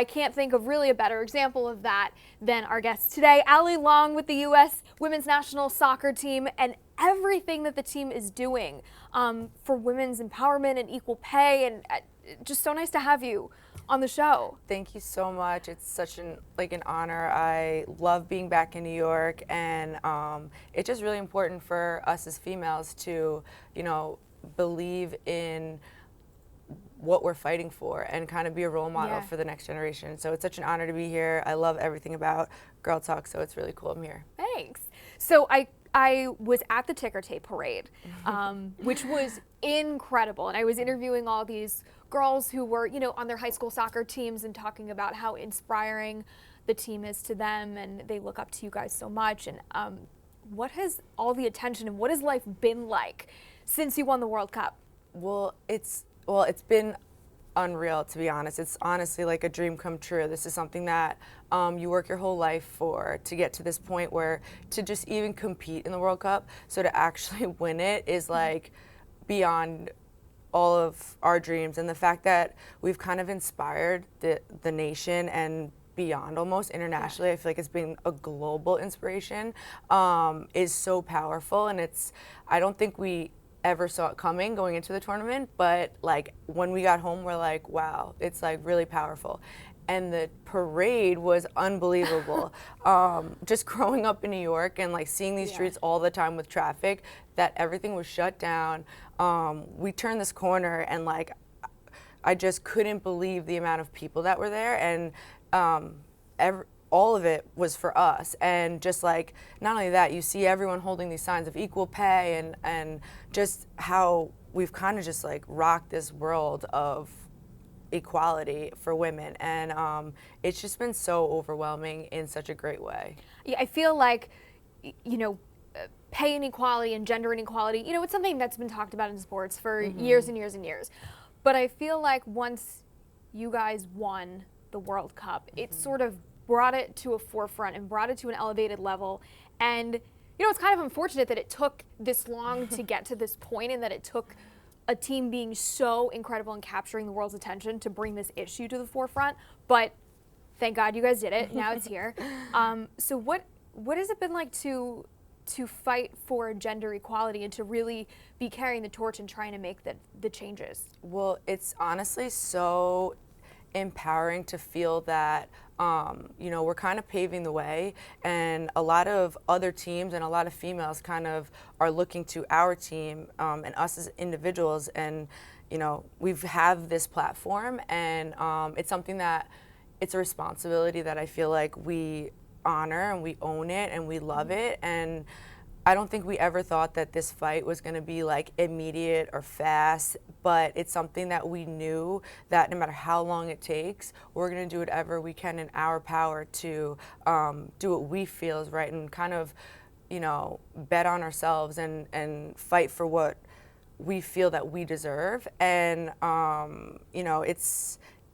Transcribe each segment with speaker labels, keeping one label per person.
Speaker 1: I can't think of really a better example of that than our guest today, Allie Long with the U.S. Women's National Soccer Team, and everything that the team is doing for women's empowerment and equal pay, and just so nice to have you on the show.
Speaker 2: Thank you so much. It's such an honor. I love being back in New York, and it's just really important for us as females to, believe in what we're fighting for and kind of be a role model for the next generation. So it's such an honor to be here. I love everything about Girl Talk, so it's really cool I'm here.
Speaker 1: Thanks. So I was at the ticker tape parade, which was incredible. And I was interviewing all these girls who were, on their high school soccer teams and talking about how inspiring the team is to them, and they look up to you guys so much. And what has all the attention and what has life been like since you won the World Cup?
Speaker 2: Well, it's been unreal, to be honest. It's honestly like a dream come true. This is something that you work your whole life for, to get to this point where to just even compete in the World Cup. So to actually win it is like beyond all of our dreams. And the fact that we've kind of inspired the nation and beyond, almost internationally, I feel like it's been a global inspiration, is so powerful. And I don't think we ever saw it coming going into the tournament, but like when we got home, we're like, wow, it's like really powerful. And the parade was unbelievable. Just growing up in New York and like seeing these streets all the time with traffic, that everything was shut down. We turned this corner and like I just couldn't believe the amount of people that were there, and all of it was for us. And just like, not only that, you see everyone holding these signs of equal pay, and just how we've kind of just like rocked this world of equality for women. And it's just been so overwhelming in such a great way.
Speaker 1: Yeah, I feel like, pay inequality and gender inequality, it's something that's been talked about in sports for years and years and years. But I feel like once you guys won the World Cup, it sort of brought it to a forefront and brought it to an elevated level. And it's kind of unfortunate that it took this long to get to this point, and that it took a team being so incredible in capturing the world's attention to bring this issue to the forefront. But thank God you guys did it. Now it's here. So what has it been like to fight for gender equality and to really be carrying the torch and trying to make the changes?
Speaker 2: Well, it's honestly so empowering to feel that we're kind of paving the way, and a lot of other teams and a lot of females kind of are looking to our team and us as individuals, and we've have this platform, and it's something that it's a responsibility that I feel like we honor and we own it and we love it. And I don't think we ever thought that this fight was going to be like immediate or fast, but it's something that we knew that no matter how long it takes, we're going to do whatever we can in our power to do what we feel is right, and kind of, bet on ourselves and fight for what we feel that we deserve. And,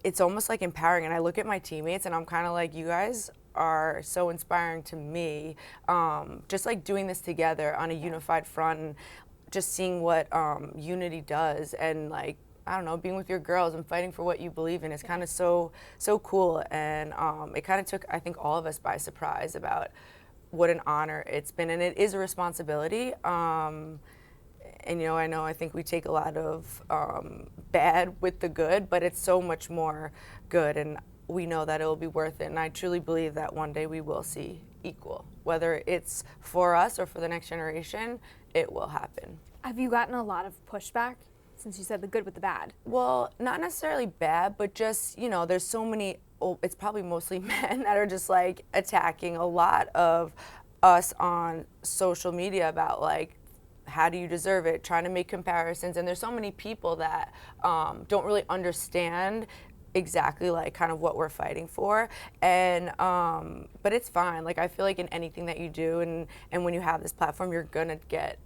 Speaker 2: it's almost like empowering. And I look at my teammates and I'm kind of like, you guys are so inspiring to me, just like doing this together on a unified front, and just seeing what unity does, and like, I don't know, being with your girls and fighting for what you believe in is kind of so cool. And it kind of took, I think, all of us by surprise about what an honor it's been, and it is a responsibility. And I think we take a lot of bad with the good, but it's so much more good, and we know that it will be worth it. And I truly believe that one day we will see equal. Whether it's for us or for the next generation, it will happen.
Speaker 1: Have you gotten a lot of pushback, since you said the good with the bad?
Speaker 2: Well, not necessarily bad, but just, there's so many, it's probably mostly men that are just like attacking a lot of us on social media about like, how do you deserve it, trying to make comparisons. And there's so many people that don't really understand exactly like kind of what we're fighting for. And but it's fine. Like, I feel like in anything that you do, and when you have this platform, you're gonna get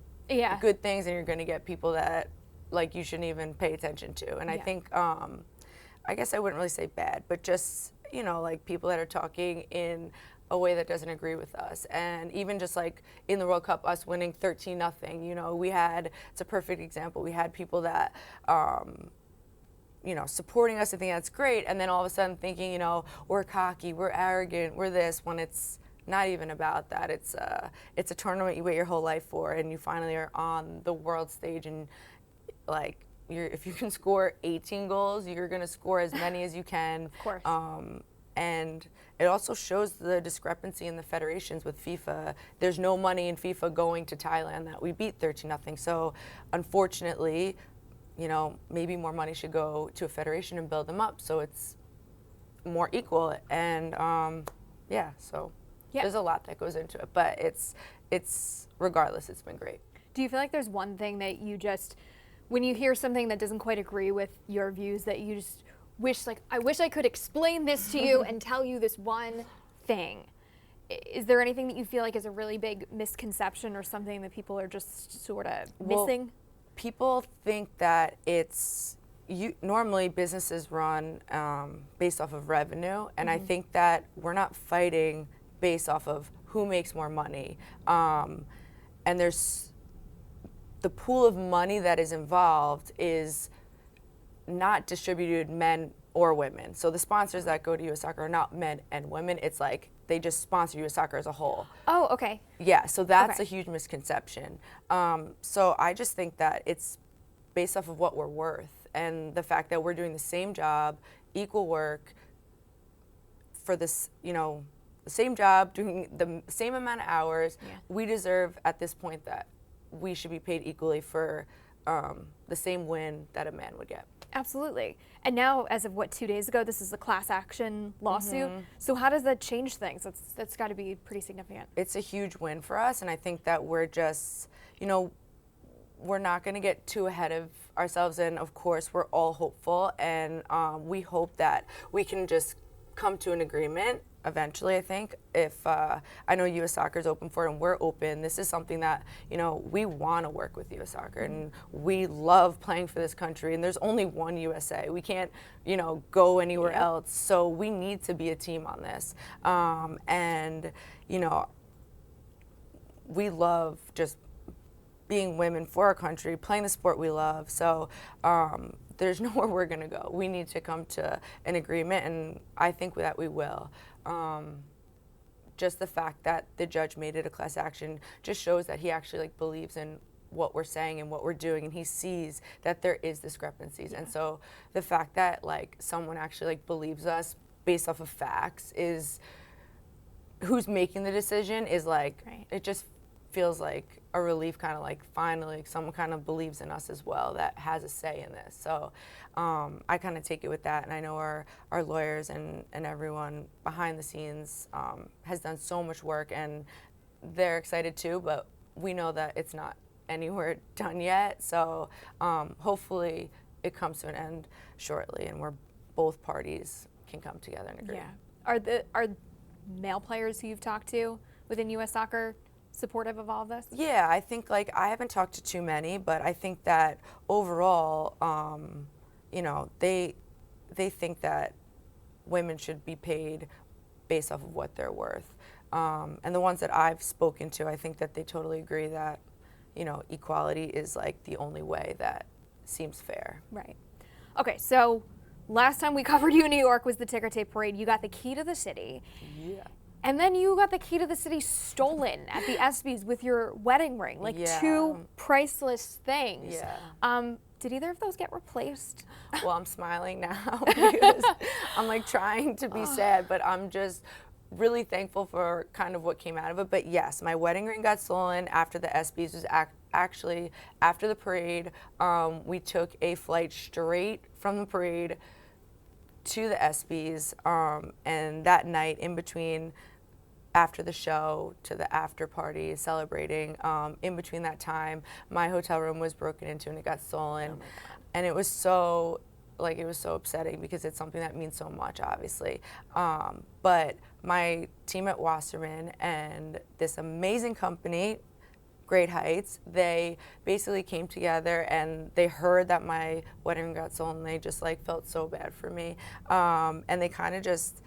Speaker 2: good things, and you're gonna get people that like you shouldn't even pay attention to. And I think I guess I wouldn't really say bad, but just like people that are talking in a way that doesn't agree with us. And even just like in the World Cup, us winning 13-0, it's a perfect example. We had people that supporting us. I think that's great. And then all of a sudden thinking, we're cocky, we're arrogant, we're this, when it's not even about that. It's a tournament you wait your whole life for, and you finally are on the world stage, and like, if you can score 18 goals, you're going to score as many as you can.
Speaker 1: Of course.
Speaker 2: And it also shows the discrepancy in the federations with FIFA. There's no money in FIFA going to Thailand that we beat 13-0. So unfortunately, maybe more money should go to a federation and build them up so it's more equal. And so there's a lot that goes into it. But it's regardless, it's been great.
Speaker 1: Do you feel like there's one thing that you just, when you hear something that doesn't quite agree with your views, that you just wish, like, I wish I could explain this to you and tell you this one thing? Is there anything that you feel like is a really big misconception or something that people are just sort of missing?
Speaker 2: Well, people think that normally businesses run based off of revenue, and I think that we're not fighting based off of who makes more money. And there's the pool of money that is involved is not distributed men or women. So the sponsors that go to U.S. Soccer are not men and women. It's like they just sponsor U.S. Soccer as a whole.
Speaker 1: Oh, okay.
Speaker 2: Yeah, so that's a huge misconception. So I just think that it's based off of what we're worth, and the fact that we're doing the same job, equal work, for this, the same job, doing the same amount of hours.
Speaker 1: Yeah.
Speaker 2: We deserve at this point that we should be paid equally for the same win that a man would get.
Speaker 1: Absolutely. And now, as of 2 days ago, this is a class action lawsuit. So how does that change things? That's got to be pretty significant.
Speaker 2: It's a huge win for us, and I think that we're just, we're not going to get too ahead of ourselves, and of course we're all hopeful, and we hope that we can just come to an agreement eventually. I think if I know U.S. Soccer is open for it and we're open, this is something that we want to work with U.S. Soccer, and we love playing for this country, and there's only one USA. We can't go anywhere else, so we need to be a team on this. And we love just being women for our country, playing the sport we love. So there's nowhere we're going to go. We need to come to an agreement, and I think that we will. Just the fact that the judge made it a class action just shows that he actually believes in what we're saying and what we're doing, and he sees that there is discrepancies. And so the fact that someone actually believes us based off of facts is who's making the decision is it just feels like a relief, kind of finally someone kind of believes in us as well that has a say in this. So I kind of take it with that, and I know our lawyers and everyone behind the scenes has done so much work, and they're excited too, but we know that it's not anywhere done yet. So hopefully it comes to an end shortly, and where both parties can come together and agree.
Speaker 1: Yeah. Are male players who you've talked to within U.S. Soccer supportive of all of this?
Speaker 2: Yeah, I think I haven't talked to too many, but I think that overall, they think that women should be paid based off of what they're worth. And the ones that I've spoken to, I think that they totally agree that, equality is the only way that seems fair.
Speaker 1: Right. Okay, so last time we covered you in New York was the ticker tape parade. You got the key to the city. Yeah. And then you got the key to the city stolen at the ESPYs with your wedding ring. Two priceless things.
Speaker 2: Yeah.
Speaker 1: Did either of those get replaced?
Speaker 2: Well, I'm smiling now because I'm trying to be sad, but I'm just really thankful for kind of what came out of it. But yes, my wedding ring got stolen after the ESPYs. Was actually after the parade. We took a flight straight from the parade to the ESPYs, and that night in between, after the show to the after party celebrating, in between that time, my hotel room was broken into and it got stolen. And it was so upsetting because it's something that means so much, obviously. But my team at Wasserman and this amazing company, Great Heights, they basically came together and they heard that my wedding ring got stolen, and they just felt so bad for me. And they kind of just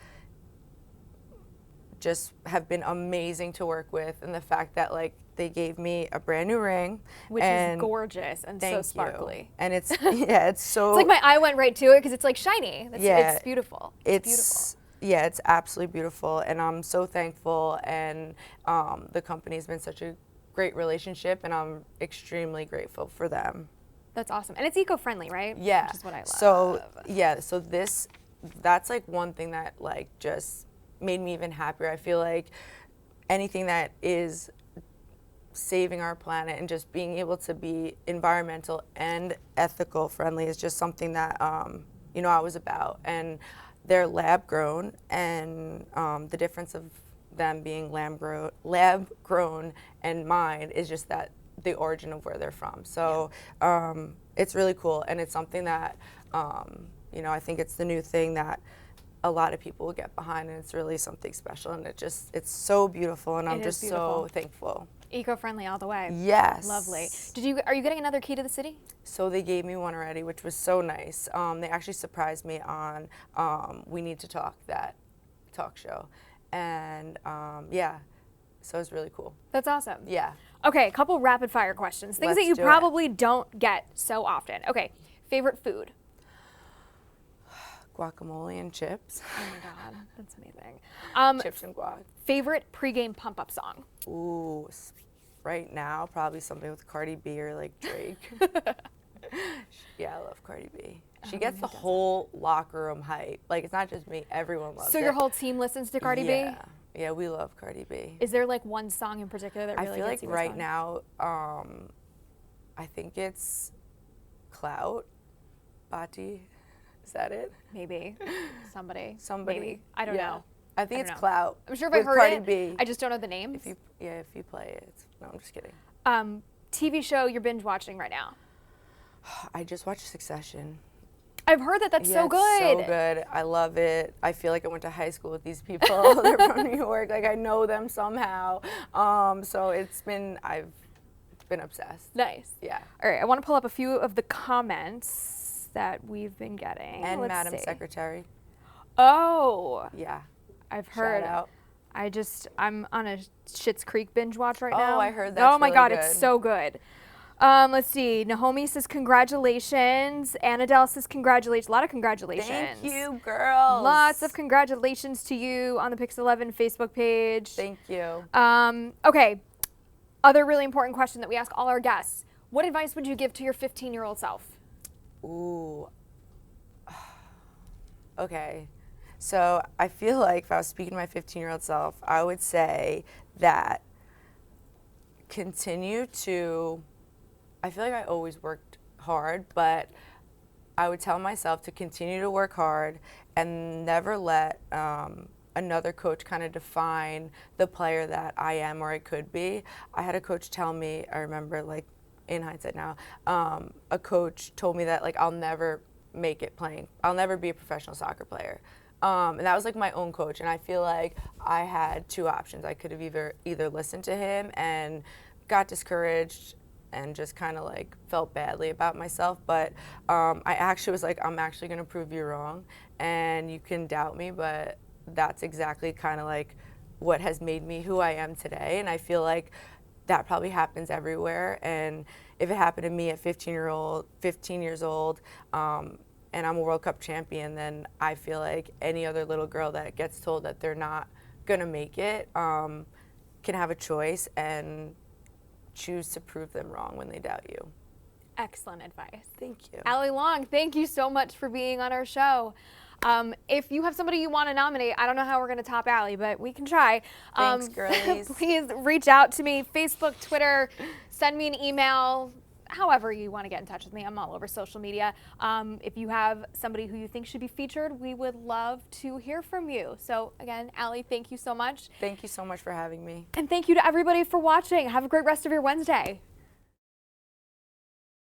Speaker 2: have been amazing to work with, and the fact that they gave me a brand new ring.
Speaker 1: Which is gorgeous and so
Speaker 2: thank
Speaker 1: sparkly.
Speaker 2: you. And it's, yeah, it's so.
Speaker 1: It's like my eye went right to it because it's like shiny.
Speaker 2: Yeah,
Speaker 1: it's beautiful.
Speaker 2: It's
Speaker 1: beautiful.
Speaker 2: Yeah, it's absolutely beautiful, and I'm so thankful. And the company's been such a great relationship, and I'm extremely grateful for them.
Speaker 1: That's awesome. And it's eco-friendly, right?
Speaker 2: Yeah.
Speaker 1: Which is what I love.
Speaker 2: So, yeah, so that's like one thing that like just made me even happier. I feel like anything that is saving our planet and just being able to be environmental and ethical friendly is just something that, you know, I was about. And they're lab grown, and the difference of them being lab grown and mine is just that the origin of where they're from. So it's really cool, and it's something that you know, I think it's the new thing that a lot of people will get behind, and it's really something special, and it's so beautiful, and I'm just so thankful.
Speaker 1: Eco-friendly all the way.
Speaker 2: Yes.
Speaker 1: Lovely. Are you getting another key to the city?
Speaker 2: So they gave me one already, which was so nice. They actually surprised me on We Need to Talk, that talk show, and yeah, so it was really cool.
Speaker 1: That's awesome.
Speaker 2: Yeah.
Speaker 1: Okay, a couple rapid fire questions. Things that you probably don't get so often. Okay, favorite food?
Speaker 2: Guacamole and chips.
Speaker 1: Oh my God, that's amazing.
Speaker 2: Chips and guac.
Speaker 1: Favorite pregame pump-up song?
Speaker 2: Ooh, right now probably something with Cardi B or like Drake. Yeah, I love Cardi B. She gets the whole locker room hype. Like, it's not just me, everyone loves it.
Speaker 1: So your whole team listens to Cardi B?
Speaker 2: Yeah, we love Cardi B.
Speaker 1: Is there like one song in particular that really gets you
Speaker 2: I feel like right now, I think it's Clout, Bati. Is that it?
Speaker 1: Maybe. Somebody.
Speaker 2: Maybe.
Speaker 1: I don't know.
Speaker 2: I think it's Clout.
Speaker 1: I'm sure if I heard
Speaker 2: Cardi
Speaker 1: it,
Speaker 2: B.
Speaker 1: I just don't know the names.
Speaker 2: If you play it. No, I'm just kidding.
Speaker 1: TV show you're binge watching right now?
Speaker 2: I just watched Succession.
Speaker 1: I've heard that that's so good.
Speaker 2: It's so good. I love it. I feel like I went to high school with these people. They're from New York. Like, I know them somehow. So I've been obsessed.
Speaker 1: Nice.
Speaker 2: Yeah.
Speaker 1: All right, I want to pull up a few of the comments that we've been getting.
Speaker 2: And
Speaker 1: Let's
Speaker 2: Madam
Speaker 1: see.
Speaker 2: Secretary.
Speaker 1: Oh.
Speaker 2: Yeah.
Speaker 1: I've heard.
Speaker 2: Shout out.
Speaker 1: I'm on a Schitt's Creek binge watch right now.
Speaker 2: Oh, I heard that's
Speaker 1: Oh my
Speaker 2: really
Speaker 1: God,
Speaker 2: good.
Speaker 1: it's so good. Let's see. Naomi says congratulations. Annadelle says congratulations. A lot of congratulations.
Speaker 2: Thank you, girls.
Speaker 1: Lots of congratulations to you on the Pix 11 Facebook page.
Speaker 2: Thank you.
Speaker 1: Okay. Other really important question that we ask all our guests. What advice would you give to your 15-year-old self?
Speaker 2: Ooh. Okay. So I feel like if I was speaking to my 15-year-old self, I would say that I feel like I always worked hard, but I would tell myself to continue to work hard and never let another coach kind of define the player that I am or I could be. I had a coach tell me, I remember, like, in hindsight now, a coach told me that, like, I'll never make it playing. I'll never be a professional soccer player. And that was like my own coach, and I feel like I had two options. I could have either listened to him and got discouraged and just kind of like felt badly about myself, but I actually was like, I'm actually going to prove you wrong, and you can doubt me, but that's exactly kind of like what has made me who I am today. And I feel like that probably happens everywhere, and if it happened to me at 15 years old, and I'm a World Cup champion, then I feel like any other little girl that gets told that they're not gonna make it can have a choice and choose to prove them wrong when they doubt you.
Speaker 1: Excellent advice.
Speaker 2: Thank you.
Speaker 1: Allie Long, thank you so much for being on our show. If you have somebody you want to nominate, I don't know how we're going to top Allie, but we can try.
Speaker 2: Thanks, girlies.
Speaker 1: Please reach out to me, Facebook, Twitter, send me an email, however you want to get in touch with me. I'm all over social media. If you have somebody who you think should be featured, we would love to hear from you. So again, Allie, thank you so much.
Speaker 2: Thank you so much for having me.
Speaker 1: And thank you to everybody for watching. Have a great rest of your Wednesday.